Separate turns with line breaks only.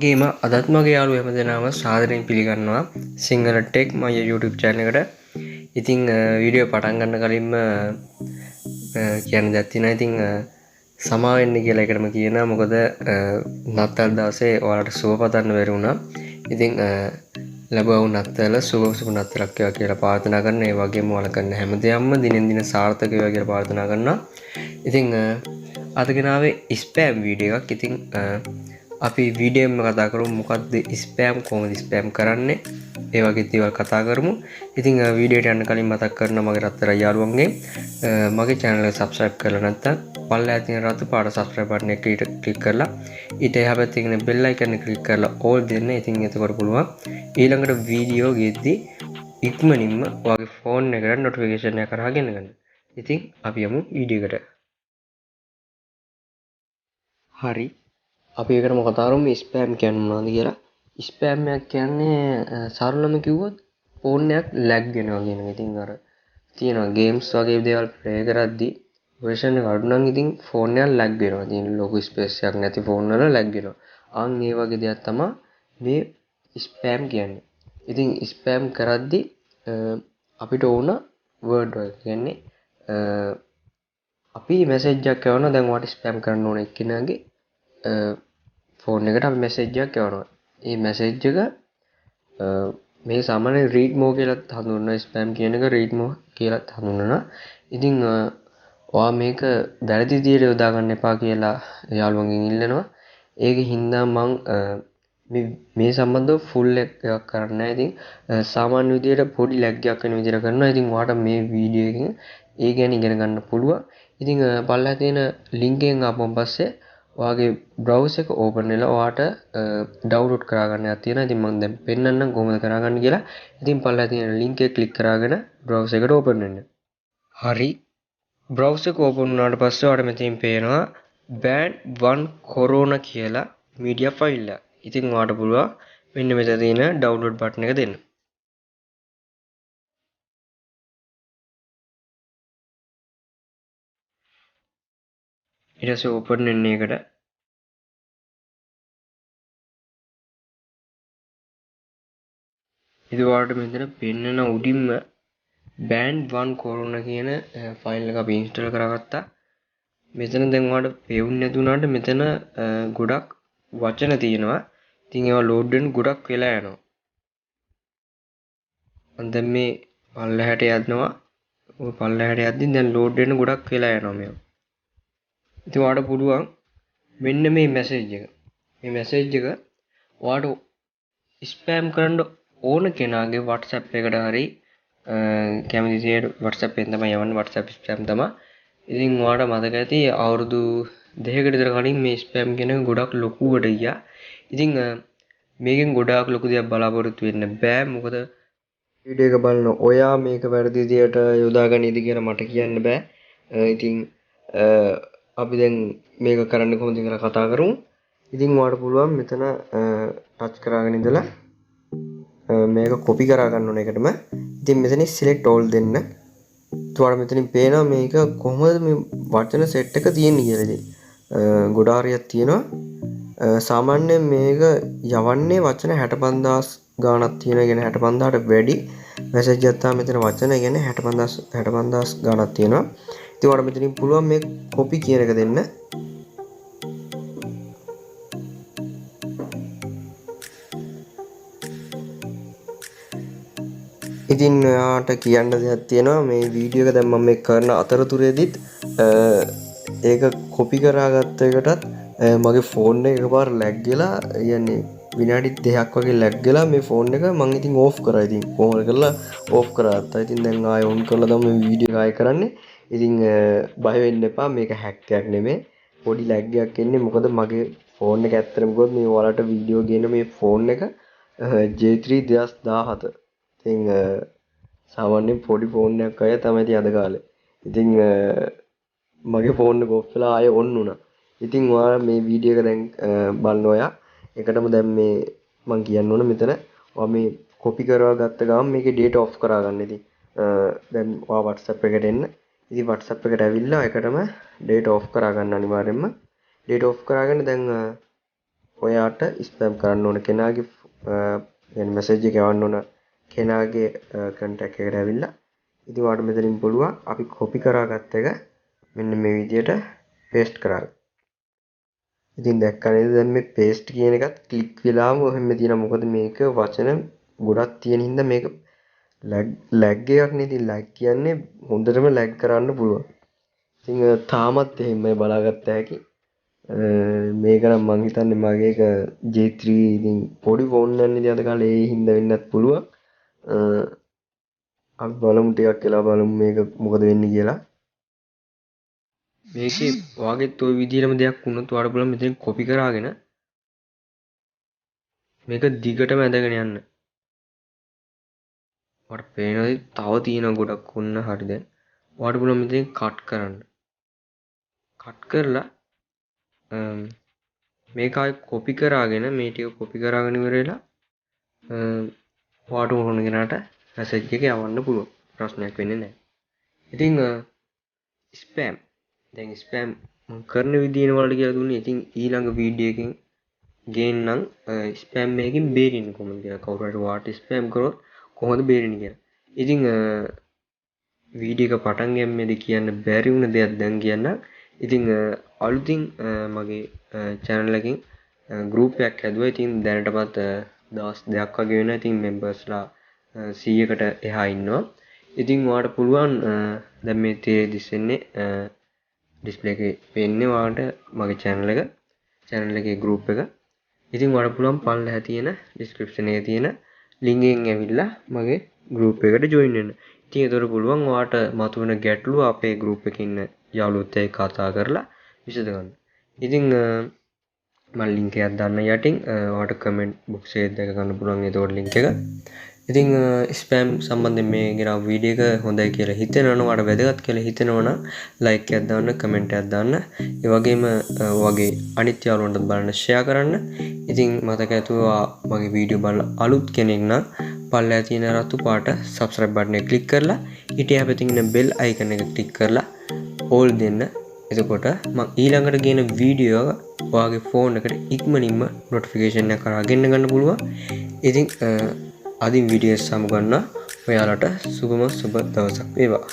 වගේම අදත් මගේ යාළුවෝ හැමදෙනාම සාදරයෙන් පිළිගන්නවා සිංහල ටෙක් මගේ YouTube channel එකට. ඉතින් වීඩියෝ පටන් ගන්න කලින්ම කියන්න දෙයක් තියෙනවා. ඉතින් සමා වෙන්න කියලා එකටම කියනවා. මොකද නත්තල් දවසේ ඔයාලට සුබ පතන්න බැරි වුණා. ඉතින් ලැබුවා වූ නත්තල සුබ නත්තලක් වේවා කියලා ප්‍රාර්ථනා කරන. ඒ වගේම ඔයාලා කරන හැමදේම දිනෙන් දින සාර්ථක වේවා කියලා ප්‍රාර්ථනා කරනවා. ඉතින් අද ගෙනාවේ ස්පෑම් වීඩියෝ එකක්. ඉතින් අපි වීඩියෝ එකම කතා කරමු මොකක්ද ස්පෑම් කොහොමද ස්පෑම් කරන්නේ ඒ වගේ දේවල් කතා කරමු. ඉතින් වීඩියෝට යන්න කලින් මතක් කරනවා මගේ රත්තර යාළුවන්ගේ මගේ channel එක subscribe කරලා නැත්නම් පල්ලෙහා තියෙන රතු පාට subscribe button එක ක්ලික් කරලා ඊට එහා පැත්තේ තියෙන bell icon එක ක්ලික් කරලා all දෙන්න. ඉතින් එතකොට පුළුවන් ඊළඟට වීඩියෝ ගෙද්දි ඉක්මනින්ම ඔයාගේ ෆෝන් එකට notification එක කරා ගෙන ගන්න. ඉතින් අපි යමු වීඩියෝ එකට. හරි අපි ඒකටම කතා කරමු ස්පෑම් කියන්නේ මොනවද කියලා. ස්පෑම් එකක් කියන්නේ සරලම කිව්වොත් ෆෝන් එකක් ලැග් වෙනවා කියන එක. ඉතින් අර තියෙනවා ගේම්ස් වගේ දේවල් ප්ලේ කරද්දී version එක අඩු නම් ඉතින් ෆෝන් එක ලැග් වෙනවා. ඉතින් ලොකු ස්පේස් එකක් නැති ෆෝන් වල ලැග් වෙනවා. අන් ඒ වගේ දෙයක් තමයි මේ ස්පෑම් කියන්නේ. ඉතින් ස්පෑම් කරද්දී අපිට ඕන වර්ඩ් වල කියන්නේ අපි මැසේජ් එකක් කරනවා. දැන් ඔයාලට ස්පෑම් කරන්න ඕන එක්කෙනාගේ ෆෝන් එකට අපි මැසේජ් එකක් යවනවා. මේ මැසේජ් එක මේ සාමාන්‍යයෙන් රීඩ් මෝ කියලාත් හඳුන්වනවා. ස්පෑම් කියන එක රීඩ් මෝ කියලාත් හඳුන්වනවා. ඉතින් ඔයා මේක වැරදි විදියට යොදා ගන්න එපා කියලා යාළුවන්ගෙන් ඉල්ලනවා. ඒක හින්දා මම මේ සම්බන්ධව ෆුල් එකක් කරන්නේ නැහැ. ඉතින් සාමාන්‍ය විදියට පොඩි ලැග් එකක් වෙන විදියට කරනවා. ඉතින් ඔයාට මේ වීඩියෝ එකෙන් ඒ ගැන ඉගෙන ගන්න පුළුවන්. ඉතින් පල්ලෙහා තියෙන link එකෙන් ආපුවම පස්සේ ඔයාගේ browser එක open වෙලා ඔයාට download කරගන්න එකක් තියෙනවා. ඉතින් මම දැන් පෙන්නන්නම් කොහොමද කරගන්න කියලා. ඉතින් පල්ලෙහා තියෙන link එක click කරගෙන browser එකට open වෙන්න. හරි. browser එක open වුණාට පස්සේ ඔයාලට මෙතනින් පේනවා band 1 corona කියලා media file එක. ඉතින් ඔයාලට පුළුවන් මෙන්න මෙතන තියෙන download button එක දෙන්න. ඊට පස්සේ open වෙන්නේ එකට. ඉතින් ඔයාලට මෙතන පෙන්නන උඩින්ම band 1 corona කියන ෆයිල් එක අපි ඉන්ස්ටෝල් කරගත්තා. මෙතන දැන් ඔයාලට පෙවුන්නේ නැති වුණාට මෙතන ගොඩක් වචන තියෙනවා. ඉතින් ඒවා ලෝඩ් වෙන්න ගොඩක් වෙලා යනවා. මම දැන් මේ පල්ලෙහාට යනවා. ඔය පල්ලෙහාට යද්දි දැන් ලෝඩ් වෙන්න ගොඩක් වෙලා යනවා මේවා. ඉතින් ඔයාලට පුළුවන් මෙන්න මේ මැසේජ් එක. මේ මැසේජ් එක ඔයාලට ස්පෑම් කරන්න ඕන කෙනාගේ WhatsApp එකට හරි කැමති විදියට WhatsApp එකෙන් තමයි යවන්නේ. WhatsApp ස්පෑම් තමයි. ඉතින් ඔයාලට මතක ඇති අවුරුදු 2කට විතර කලින් මේ ස්පෑම් කියන එක ගොඩක් ලොකුවට ගියා. ඉතින් මේකෙන් ගොඩාක් ලොකු දෙයක් බලාපොරොත්තු වෙන්න බෑ. මොකද වීඩියෝ එක බලන ඔයා මේක වැරදි විදියට යොදාගන්නේද කියලා මට කියන්න බෑ. ඉතින් අපි දැන් මේක කරන්න කොහොමද කියලා කතා කරමු. ඉතින් ඔයාලට පුළුවන් මෙතන ටච් කරගෙන ඉඳලා මේක කොපි කරා ගන්න ඕන එකටම. ඉතින් මෙතන select all දෙන්න. ඔයාලට මෙතනින් පේනවා මේක කොහොමද මේ වචන සෙට් එක තියෙන්නේ කියලා. ඉතින් ගොඩාරියක් තියෙනවා. සාමාන්‍යයෙන් මේක යවන්නේ වචන 65000 ගාණක් තියෙනවා. කියන්නේ 65000ට වැඩි මැසේජ් එකක් තමයි මෙතන වචන කියන්නේ 65000 ගාණක් තියෙනවා. ඉතින් ඔයාලට මෙතනින් පුළුවන් මේ කොපි කියන එක දෙන්න. ඉතින් ඔයාට කියන්න දෙයක් තියෙනවා. මේ වීඩියෝ එක දැන් මම මේ කරන අතරතුරේදීත් ඒක කොපි කරාගත්ත එකටත් මගේ ෆෝන් එක එකපාර ලැග් වෙලා කියන්නේ විනාඩි 2ක් වගේ ලැග් වෙලා මේ ෆෝන් එක මම ඉතින් ඕෆ් කරා. ඉතින් කොහොමද කරලා ඕෆ් කරාත්තා. ඉතින් දැන් ආයෙ ඔන් කරලා තමයි මේ වීඩියෝ එක ආයෙ කරන්නේ. ඉතින් බය වෙන්න එපා. මේක හැක් එකක් නෙමෙයි. පොඩි ලැග් එකක් එන්නේ. මොකද මගේ ෆෝන් එක ඇත්තටම ගොඩ මේ ඔයාලට වීඩියෝ ගේන මේ ෆෝන් එක J3 2017. ඉතින් සාමාන්‍යයෙන් පොඩි ෆෝන් එකක් අය තමයි ඉතින් අද කාලේ. ඉතින් මගේ ෆෝන් එක ඔෆ් වෙලා ආයෙ ඔන් වුණා. ඉතින් ඔයාලා මේ වීඩියෝ එක දැන් බලන ඔයා එකටම දැන් මේ මම කියන්න ඕන මෙතන ඔයා මේ කොපි කරවා ගත්ත ගමන් මේකේ data off කරා ගන්න. ඉතින් දැන් ඔයා WhatsApp එකට එන්න. ඉතින් WhatsApp එකට ඇවිල්ලා එකටම data off කරා ගන්න අනිවාර්යෙන්ම. data off කරාගෙන දැන් ඔයාට ස්පෑම් කරන්න ඕන කෙනාගේ يعني මැසේජ් එක යවන්න ඕන කෙනාගේ කන්ටැක්ට් එකට ඇවිල්ලා ඉතින් ඔයාට මෙතනින් පුළුවන් අපි කොපි කරාගත්ත එක මෙන්න මේ විදියට පේස්ට් කරගන්න. ඉතින් දැක්කා නේද දැන් මේ පේස්ට් කියන එකත් ක්ලික් වෙලාම ඔහෙම තියෙනවා. මොකද මේක වචන ගොඩක් තියෙන හින්දා මේක ලැග් එකක් නේ. ඉතින් ලැග් කියන්නේ හොඳටම ලැග් කරන්න පුළුවන්. ඉතින් තාමත් එහෙම බලාගත්ත හැකි. මේක නම් මං හිතන්නේ මගේ එක J3 ඉතින් පොඩි ෆෝන් එකක් නේ අද කාලේ ඒ හින්දා වෙන්නත් පුළුවන්. අපි බලමු ටිකක් වෙලා බලමු මේක මොකද වෙන්නේ කියලා. මේකේ ඔයාගෙත් ওই විදිහටම දෙයක් වුණොත් ඔයාලා බලන්න මෙතන කොපි කරාගෙන මේක දිගටම ඇදගෙන යන්න. ඔයාලට පේනවාද තව තියෙන ගොඩක් වුණ හරිද? ඔයාලට බලන්න මෙතන කට් කරන්න. කට් කරලා මේක ආයෙ කොපි කරාගෙන මේ ටික කොපි කරාගෙන ඉවර වෙලා ඔයාලට ඕන කෙනාට මැසේජ් එක යවන්න පුළුවන්. ප්‍රශ්නයක් වෙන්නේ නැහැ. ඉතින් ස්පෑම් දැන් ස්පෑම් කරන විදිහන වලට කියලා දුන්නේ. ඉතින් ඊළඟ වීඩියෝ එකකින් ගේන්නම් ස්පෑම් එකකින් බේරෙන්නේ කොහොමද කියලා. කවුරු හරි වාට ස්පෑම් කරොත් කොහොමද බේරෙන්නේ කියලා. ඉතින් වීඩියෝ එක පටන් ගැම්මේදී කියන්න බැරි වුණ දෙයක් දැන් කියන්නම්. ඉතින් අලුතින් මගේ channel එකකින් group එකක් හැදුවා. ඉතින් දැනටමත් දවස් 2ක් වගේ වෙනවා. ඉතින් members ලා 100කට එහා ඉන්නවා. ඉතින් ඔයාලට පුළුවන් දැන් මේ තීරේ දිස්සෙන්නේ ඩිස්ප්ලේ එකේ පේන්නේ ඔයාලට මගේ channel එකේ group එක. ඉතින් ඔයාලට පුළුවන් පල්ලෙහා තියෙන description එකේ තියෙන link එකෙන් ඇවිල්ලා මගේ group එකට join වෙන්න. ඉතින් ඒතකොට පුළුවන් ඔයාලට මතුවෙන ගැටලු අපේ group එකේ ඉන්න යාළුවොත් එක්ක කතා කරලා විසඳ ගන්න. ඉතින් මම link එකක් දාන්න යටින් ඔයාලට comment box එකේ දැක ගන්න පුළුවන් ඒතකොට link එක. ඉතින් ස්පෑම් සම්බන්ධයෙන් මේ ගෙනාව වීඩියෝ එක හොඳයි කියලා හිතෙනවා නම් ඔයාලට වැදගත් කියලා හිතෙනවා නම් ලයික් එකක් දාන්න කමෙන්ට් එකක් දාන්න. ඒ වගේම ඔයගේ අනිත් යාළුවන්ට බලන්න ෂෙයා කරන්න. ඉතින් මතක ඇතුව මගේ වීඩියෝ බලලා අලුත් කෙනෙක් නම් පල්ලෙහා තියෙන රතු පාට subscribe button එක click කරලා ඊට යහපතින් ඉන්න bell icon එක click කරලා all දෙන්න. එතකොට මම ඊළඟට ගේන වීඩියෝ එක ඔයාගේ ෆෝන් එකට ඉක්මනින්ම notification එක කරා ගන්න පුළුවන්. ඉතින් අදින් වීඩියෝ සමු ගන්න ඔයාලට සුබ දවසක් වේවා.